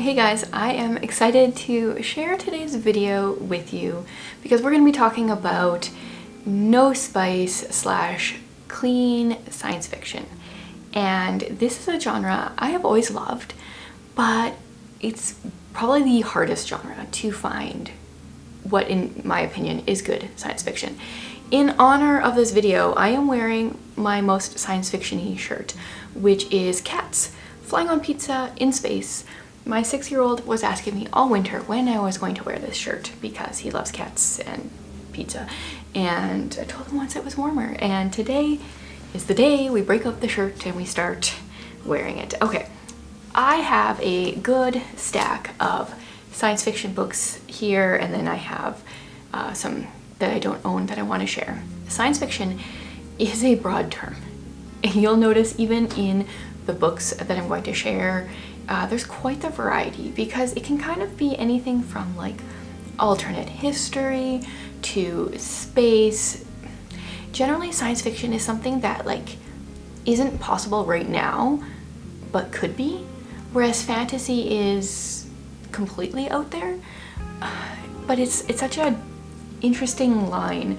Hey guys, I am excited to share today's video with you because we're going to be talking about no spice / clean science fiction. And this is a genre I have always loved, but it's probably the hardest genre to find what, in my opinion, is good science fiction. In honor of this video, I am wearing my most science fiction-y shirt, which is cats flying on pizza in space. My 6-year-old was asking me all winter when I was going to wear this shirt because he loves cats and pizza, and I told him once it was warmer, and today is the day we break up the shirt and we start wearing it. Okay, I have a good stack of science fiction books here, and then I have some that I don't own that I want to share. Science fiction is a broad term, and you'll notice even in the books that I'm going to share, there's quite the variety because it can kind of be anything from like alternate history to space. Generally, science fiction is something that like isn't possible right now, but could be, whereas fantasy is completely out there. But it's such a interesting line,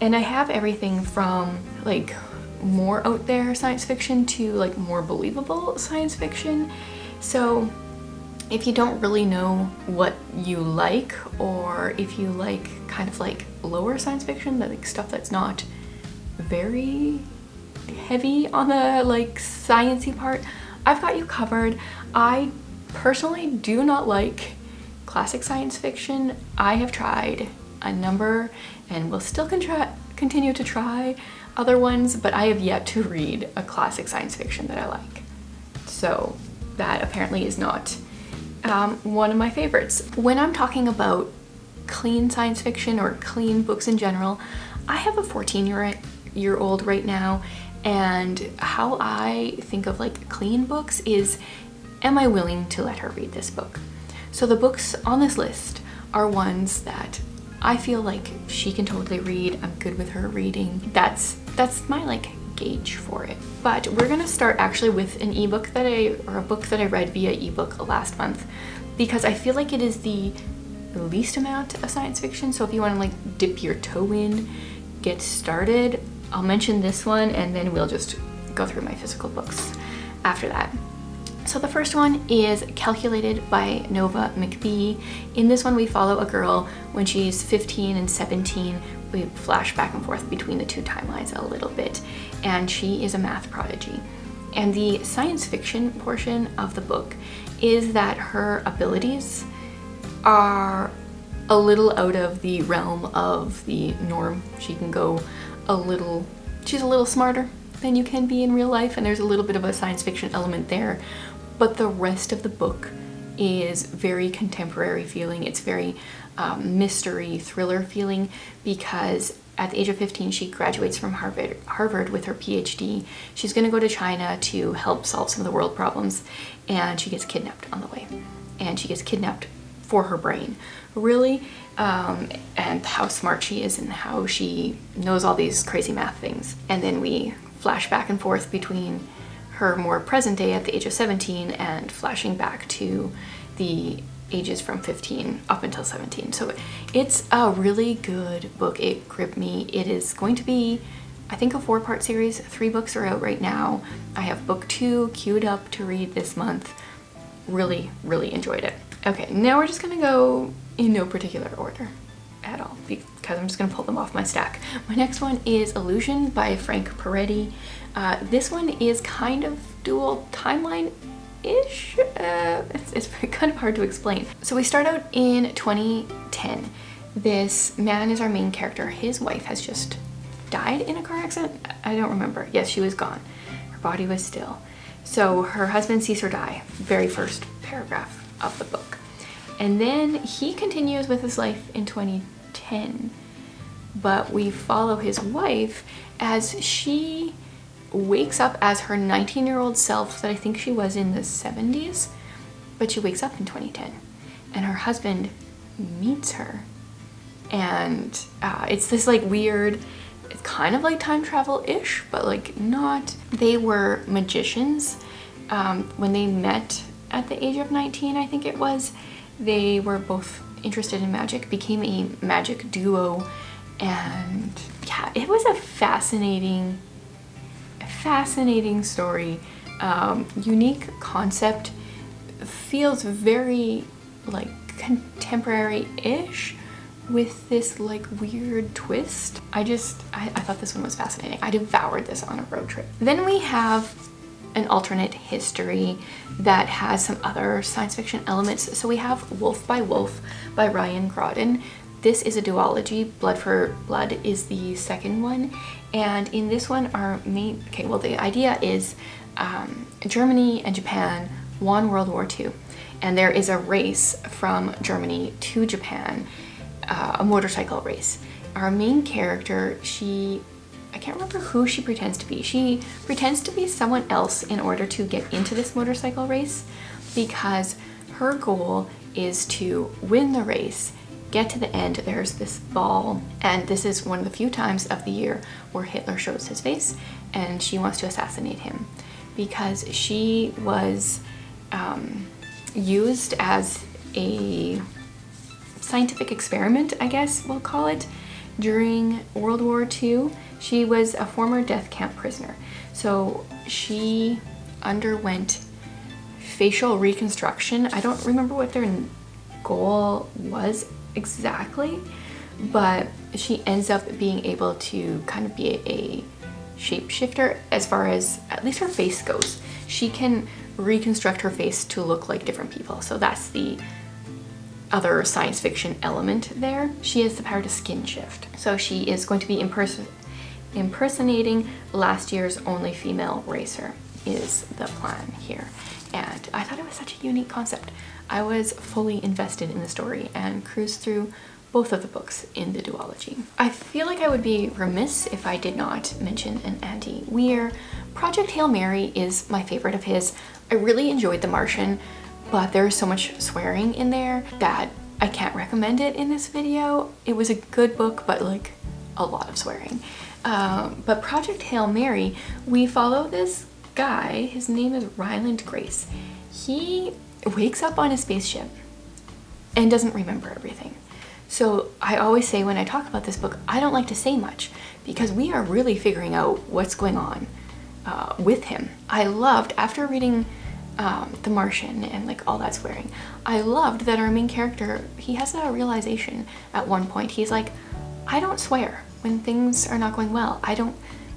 and I have everything from like more out there science fiction to like more believable science fiction. So if you don't really know what you like, or if you like kind of like lower science fiction, like stuff that's not very heavy on the like sciencey part, I've got you covered. I personally do not like classic science fiction. I have tried a number and will still continue to try other ones, but I have yet to read a classic science fiction that I like. So that apparently is not one of my favorites. When I'm talking about clean science fiction or clean books in general, I have a 14-year-old right now, and how I think of like clean books is, am I willing to let her read this book? So the books on this list are ones that I feel like she can totally read. I'm good with her reading. That's my like gauge for it. But we're gonna start actually with an ebook or a book that I read via ebook last month, because I feel like it is the least amount of science fiction. So if you want to like dip your toe in, get started, I'll mention this one and then we'll just go through my physical books after that. So the first one is Calculated by Nova McBee. In this one we follow a girl when she's 15 and 17. We flash back and forth between the two timelines a little bit, and she is a math prodigy. And the science fiction portion of the book is that her abilities are a little out of the realm of the norm. She can go she's a little smarter than you can be in real life, and there's a little bit of a science fiction element there. But the rest of the book is very contemporary feeling. It's very mystery thriller feeling, because at the age of 15 she graduates from Harvard with her PhD. She's going to go to China to help solve some of the world problems, and she gets kidnapped on the way. And she gets kidnapped for her brain, really, and how smart she is and how she knows all these crazy math things. And then we flash back and forth between her more present day at the age of 17 and flashing back to the ages from 15 up until 17. So it's a really good book. It gripped me. It is going to be, I think, a 4-part series. 3 books are out right now. I have book 2 queued up to read this month. Really, really enjoyed it. Okay, now we're just gonna go in no particular order at all, because I'm just gonna pull them off my stack. My next one is Illusion by Frank Peretti. This one is kind of dual timeline-ish. It's kind of hard to explain. So we start out in 2010. This man is our main character. His wife has just died in a car accident. I don't remember. Yes, she was gone. Her body was still. So her husband sees her die, very first paragraph of the book. And then he continues with his life in 2010, but we follow his wife as she wakes up as her 19-year-old self that I think she was in the 70s, but she wakes up in 2010, and her husband meets her, and it's this like weird, it's kind of like time travel-ish, but like not. They were magicians when they met at the age of 19, I think it was. They were both interested in magic, became a magic duo, and yeah, it was a fascinating story. Unique concept, feels very like contemporary-ish with this like weird twist. I thought this one was fascinating. I devoured this on a road trip. Then we have an alternate history that has some other science fiction elements. So we have Wolf by Wolf by Ryan Grodin. This is a duology. Blood for Blood is the second one. And in this one, the idea is Germany and Japan won World War II. And there is a race from Germany to Japan, a motorcycle race. Our main character, I can't remember who she pretends to be. She pretends to be someone else in order to get into this motorcycle race because her goal is to win the race, get to the end. There's this ball, and this is one of the few times of the year where Hitler shows his face, and she wants to assassinate him because she was used as a scientific experiment, I guess we'll call it, during World War II. She was a former death camp prisoner. So she underwent facial reconstruction. I don't remember what their goal was exactly, but she ends up being able to kind of be a shapeshifter as far as at least her face goes. She can reconstruct her face to look like different people. So that's the other science fiction element there. She has the power to skin shift. So she is going to be impersonating last year's only female racer is the plan here. And I thought it was such a unique concept. I was fully invested in the story and cruised through both of the books in the duology. I feel like I would be remiss if I did not mention an Andy Weir. Project Hail Mary is my favorite of his. I really enjoyed The Martian, but there's so much swearing in there that I can't recommend it in this video. It was a good book, but like a lot of swearing. But Project Hail Mary, we follow this guy. His name is Ryland Grace. He wakes up on a spaceship and doesn't remember everything. So I always say when I talk about this book, I don't like to say much because we are really figuring out what's going on with him. I loved, after reading The Martian and like all that swearing, I loved that our main character, he has a realization at one point. He's like, I don't swear when things are not going well.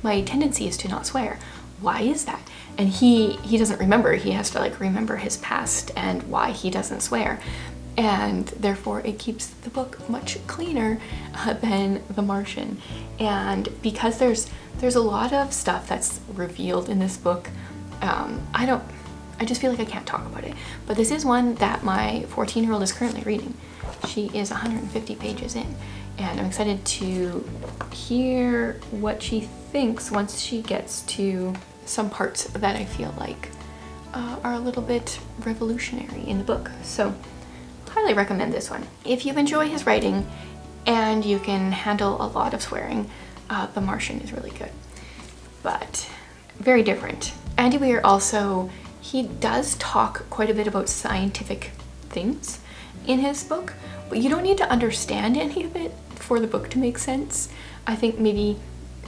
My tendency is to not swear. Why is that? And he doesn't remember. He has to like remember his past and why he doesn't swear. And therefore it keeps the book much cleaner than The Martian. And because there's a lot of stuff that's revealed in this book, I just feel like I can't talk about it. But this is one that my 14-year-old is currently reading. She is 150 pages in, and I'm excited to hear what she thinks once she gets to some parts that I feel like are a little bit revolutionary in the book. So highly recommend this one. If you enjoy his writing and you can handle a lot of swearing, The Martian is really good, but very different. Andy Weir also, he does talk quite a bit about scientific things in his book, but you don't need to understand any of it for the book to make sense. I think maybe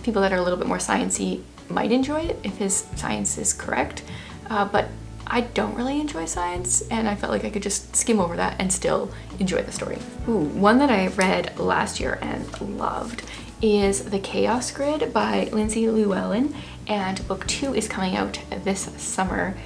people that are a little bit more sciencey might enjoy it if his science is correct, but I don't really enjoy science, and I felt like I could just skim over that and still enjoy the story. Ooh, one that I read last year and loved is The Chaos Grid by Lindsay Llewellyn, and book 2 is coming out this summer.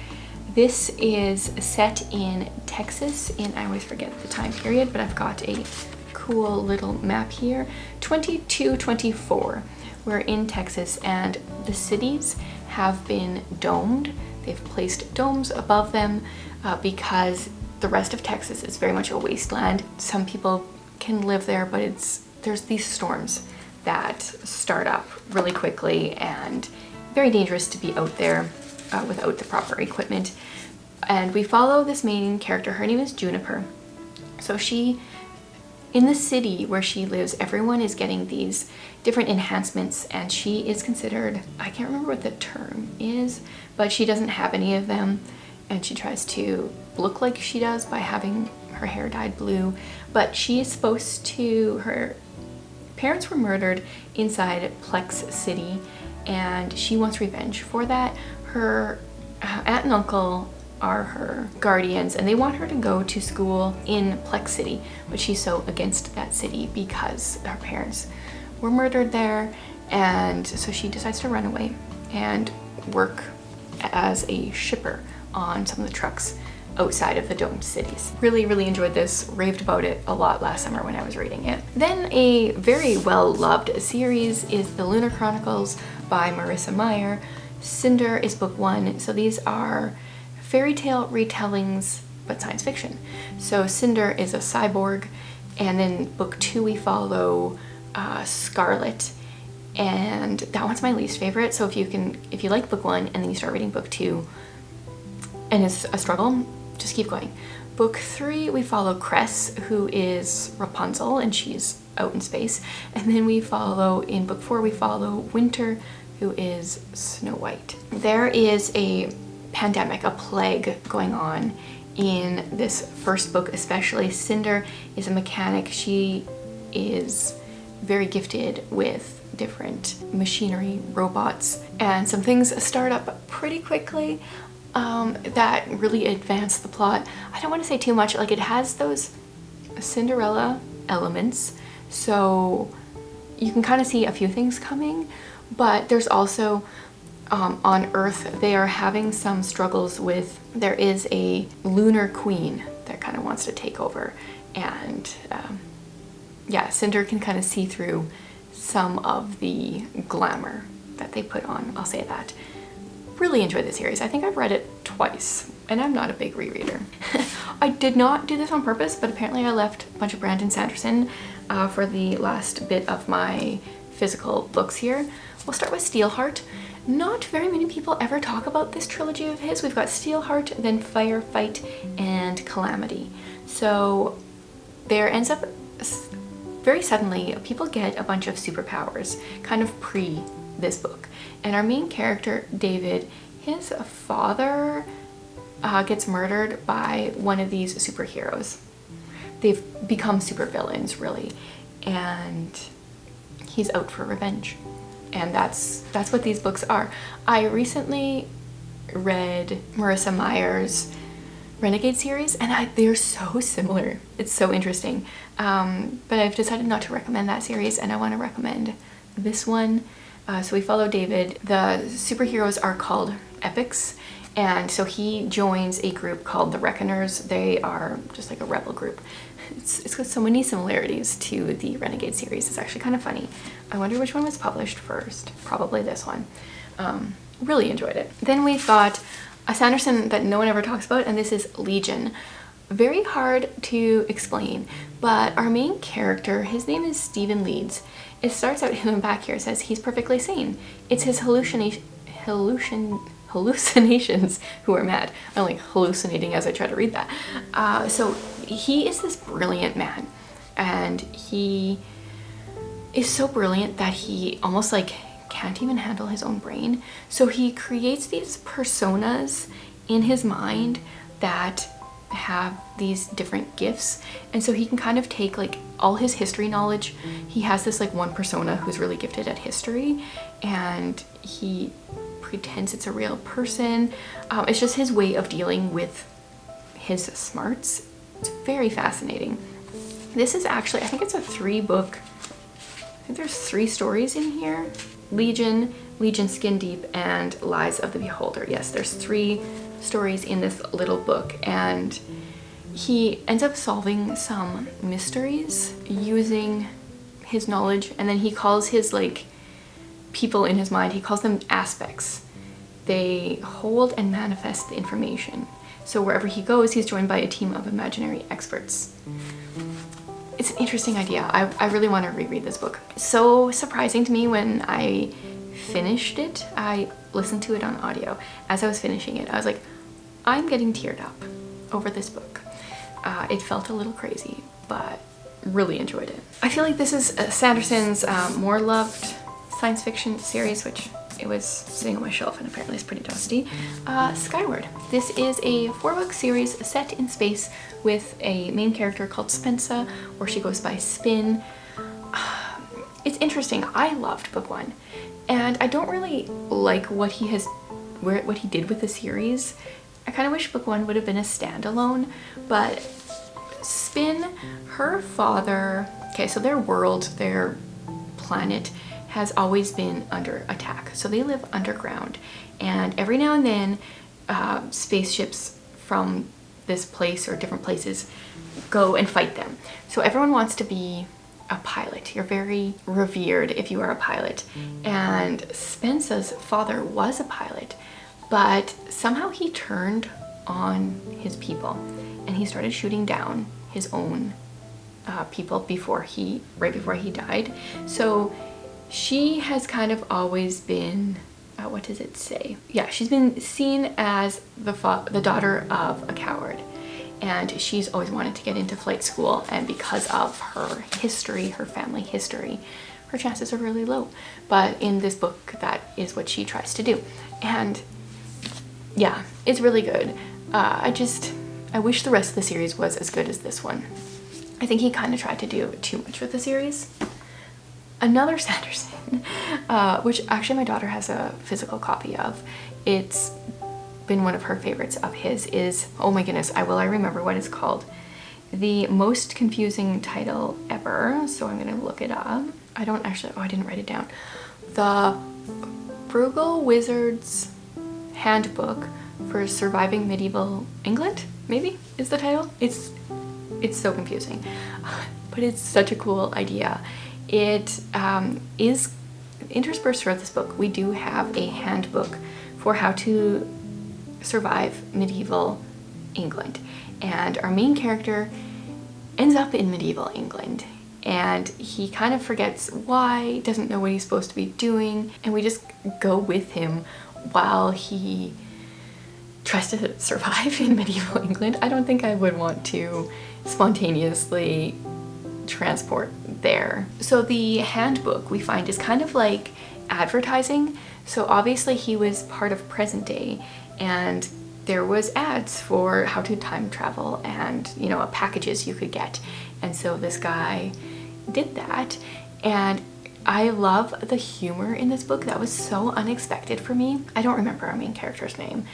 This is set in Texas I always forget the time period, but I've got a cool little map here. 2224. We're in Texas, and the cities have been domed. They've placed domes above them because the rest of Texas is very much a wasteland. Some people can live there, but there's these storms that start up really quickly and very dangerous to be out there without the proper equipment. And we follow this main character. Her name is Juniper. So in the city where she lives, everyone is getting these different enhancements, and she is considered, I can't remember what the term is, but she doesn't have any of them, and she tries to look like she does by having her hair dyed blue, but she is supposed to, her parents were murdered inside Plex City, and she wants revenge for that. Her aunt and uncle are her guardians, and they want her to go to school in Plex City, but she's so against that city because her parents were murdered there, and so she decides to run away and work as a shipper on some of the trucks outside of the domed cities. Really enjoyed this, raved about it a lot last summer when I was reading it. Then a very well-loved series is The Lunar Chronicles by Marissa Meyer. Cinder is book 1, so these are fairy tale retellings but science fiction. So Cinder is a cyborg, and then book 2 we follow Scarlet, and that one's my least favorite. So if you like book 1 and then you start reading book 2 and it's a struggle, just keep going. Book 3 we follow Cress, who is Rapunzel, and she's out in space. And then we follow, in book 4 we follow Winter, who is Snow White. There is a pandemic, a plague going on in this first book especially. Cinder is a mechanic. She is very gifted with different machinery, robots, and some things start up pretty quickly that really advance the plot. I don't want to say too much, like it has those Cinderella elements, so you can kind of see a few things coming, but there's also on Earth they are having some struggles with, there is a lunar queen that kind of wants to take over, and yeah, Cinder can kind of see through some of the glamour that they put on, I'll say that. Really enjoyed the series. I think I've read it twice, and I'm not a big rereader. I did not do this on purpose, but apparently I left a bunch of Brandon Sanderson for the last bit of my physical books here. We'll start with Steelheart. Not very many people ever talk about this trilogy of his. We've got Steelheart, then Firefight, and Calamity. So there ends up, very suddenly, people get a bunch of superpowers, kind of pre this book. And our main character, David, his father gets murdered by one of these superheroes. They've become supervillains, really, and he's out for revenge. And that's what these books are. I recently read Marissa Meyer's Renegade series, and they're so similar. It's so interesting. But I've decided not to recommend that series, and I want to recommend this one. So we follow David. The superheroes are called Epics, and so he joins a group called the Reckoners. They are just like a rebel group. It's got so many similarities to the Renegade series. It's actually kind of funny. I wonder which one was published first. Probably this one. Really enjoyed it. Then we've got a Sanderson that no one ever talks about, and this is Legion. Very hard to explain, but our main character, his name is Stephen Leeds. It starts out in the back here, it says he's perfectly sane. It's his hallucinations who are mad. I'm like hallucinating as I try to read that. So he is this brilliant man, and he is so brilliant that he almost like can't even handle his own brain. So he creates these personas in his mind that have these different gifts, and so he can kind of take like all his history knowledge. He has this like one persona who's really gifted at history, and he pretends it's a real person. It's just his way of dealing with his smarts. It's very fascinating. This is actually, I think it's a 3-book, I think there's 3 stories in here. Legion, Legion Skin Deep, and Lies of the Beholder. Yes, there's 3 stories in this little book, and he ends up solving some mysteries using his knowledge, and then he calls his like people in his mind, he calls them aspects. They hold and manifest the information. So wherever he goes, he's joined by a team of imaginary experts. It's an interesting idea. I really want to reread this book. So surprising to me when I finished it. I listened to it on audio. As I was finishing it, I was like, I'm getting teared up over this book. It felt a little crazy, but really enjoyed it. I feel like this is Sanderson's more loved science fiction series, which it was sitting on my shelf and apparently it's pretty dusty. Skyward. This is a 4-book series set in space with a main character called Spensa, or she goes by Spin. It's interesting. I loved book 1, and I don't really like what he did with the series. I kind of wish book 1 would have been a standalone, but Spin, her father, okay, so their world, their planet has always been under attack. So they live underground, and every now and then spaceships from this place or different places go and fight them. So everyone wants to be a pilot. You're very revered if you are a pilot. And Spensa's father was a pilot, but somehow he turned on his people and he started shooting down his own people right before he died. So she has kind of always been, what does it say? Yeah, she's been seen as the daughter of a coward, and she's always wanted to get into flight school, and because of her history, her family history, her chances are really low. But in this book, that is what she tries to do. And yeah, it's really good. I wish the rest of the series was as good as this one. I think he kind of tried to do too much with the series. Another Sanderson, which actually my daughter has a physical copy of. It's been one of her favorites of his, is, oh my goodness, I remember what it's called. The most confusing title ever, so I'm gonna look it up. I didn't write it down. The Frugal Wizard's Handbook for Surviving Medieval England, maybe, is the title. It's so confusing, but it's such a cool idea. It is interspersed throughout this book. We do have a handbook for how to survive medieval England, and our main character ends up in medieval England, and he kind of forgets why, doesn't know what he's supposed to be doing, and we just go with him while he tries to survive in medieval England. I don't think I would want to spontaneously transport there. So the handbook, we find, is kind of like advertising. So obviously he was part of present day, and there was ads for how to time travel and, you know, packages you could get. And so this guy did that, and I love the humor in this book. That was so unexpected for me. I don't remember our main character's name,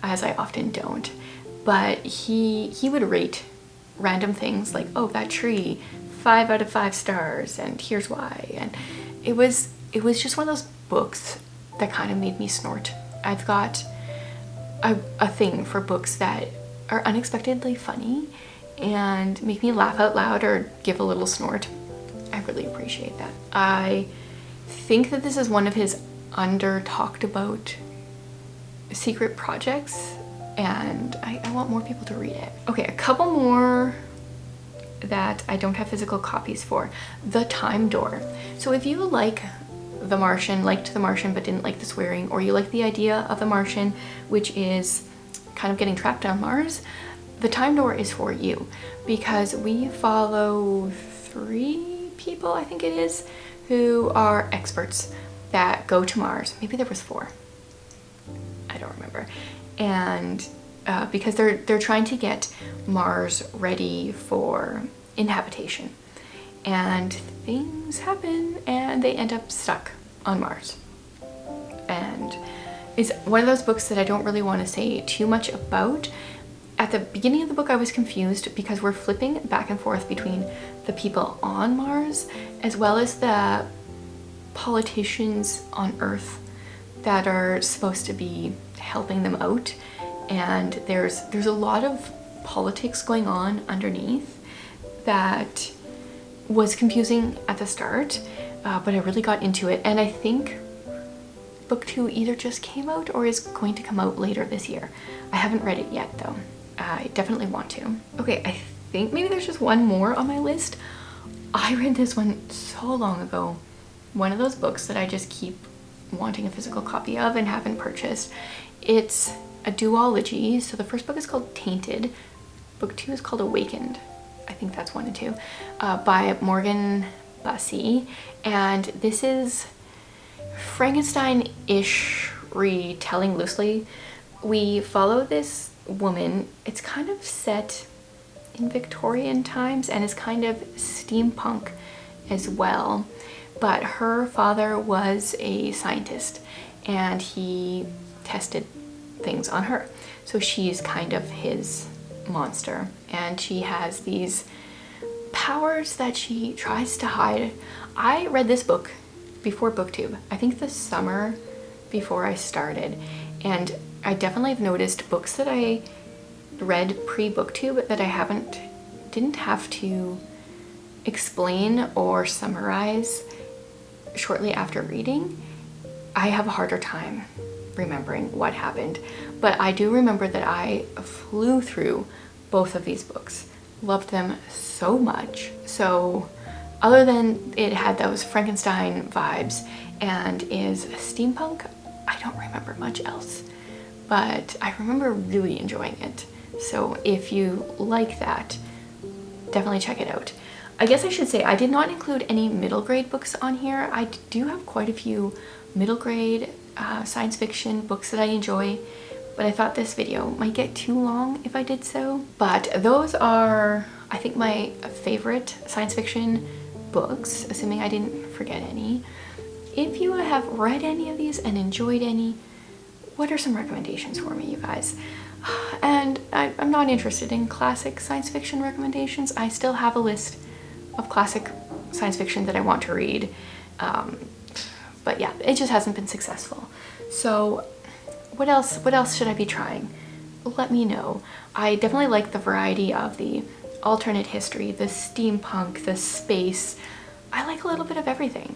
as I often don't, but he would rate random things like, oh, that tree, 5 out of 5 stars, and here's why. And it was just one of those books that kind of made me snort. I've got a thing for books that are unexpectedly funny and make me laugh out loud or give a little snort. I really appreciate that. I think that this is one of his under talked about secret projects, and I want more people to read it. Okay, a couple more that I don't have physical copies for. The Time Door. So if you liked The Martian but didn't like the swearing, or you like the idea of The Martian, which is kind of getting trapped on Mars, The Time Door is for you, because we follow 3 people, I think it is, who are experts that go to Mars. Maybe there was 4. I don't remember. And because they're trying to get Mars ready for inhabitation, and things happen and they end up stuck on Mars. And it's one of those books that I don't really want to say too much about. At the beginning of the book I was confused because we're flipping back and forth between the people on Mars as well as the politicians on Earth that are supposed to be helping them out, and there's a lot of politics going on underneath that was confusing at the start, but I really got into it, and I think book 2 either just came out or is going to come out later this year. I haven't read it yet though. I definitely want to. Okay, I think maybe there's just one more on my list. I read this one so long ago. One of those books that I just keep wanting a physical copy of and haven't purchased. It's a duology. So the first book is called Tainted. Book 2 is called Awakened. I think that's 1 and 2, by Morgan Bussey. And this is Frankenstein-ish retelling loosely. We follow this woman. It's kind of set in Victorian times and is kind of steampunk as well. But her father was a scientist and he tested things on her. So she's kind of his monster, and she has these powers that she tries to hide. I read this book before BookTube, I think the summer before I started, and I definitely have noticed books that I read pre-BookTube that I didn't have to explain or summarize shortly after reading. I have a harder time remembering what happened, but I do remember that I flew through both of these books, loved them so much. So other than it had those Frankenstein vibes and is steampunk, I don't remember much else, but I remember really enjoying it. So if you like that, definitely check it out. I guess I should say I did not include any middle grade books on here. I do have quite a few middle grade science fiction books that I enjoy, but I thought this video might get too long if I did so. But those are, I think, my favorite science fiction books, assuming I didn't forget any. If you have read any of these and enjoyed any, what are some recommendations for me, you guys? And I'm not interested in classic science fiction recommendations. I still have a list of classic science fiction that I want to read. But yeah, it just hasn't been successful. So what else should I be trying? Let me know. I definitely like the variety of the alternate history, the steampunk, the space. I like a little bit of everything.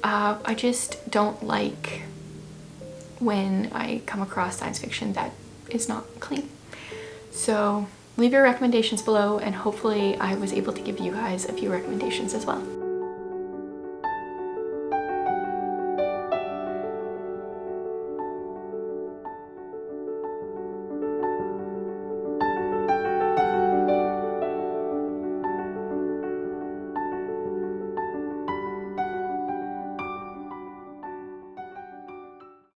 I just don't like when I come across science fiction that is not clean. So leave your recommendations below, and hopefully I was able to give you guys a few recommendations as well.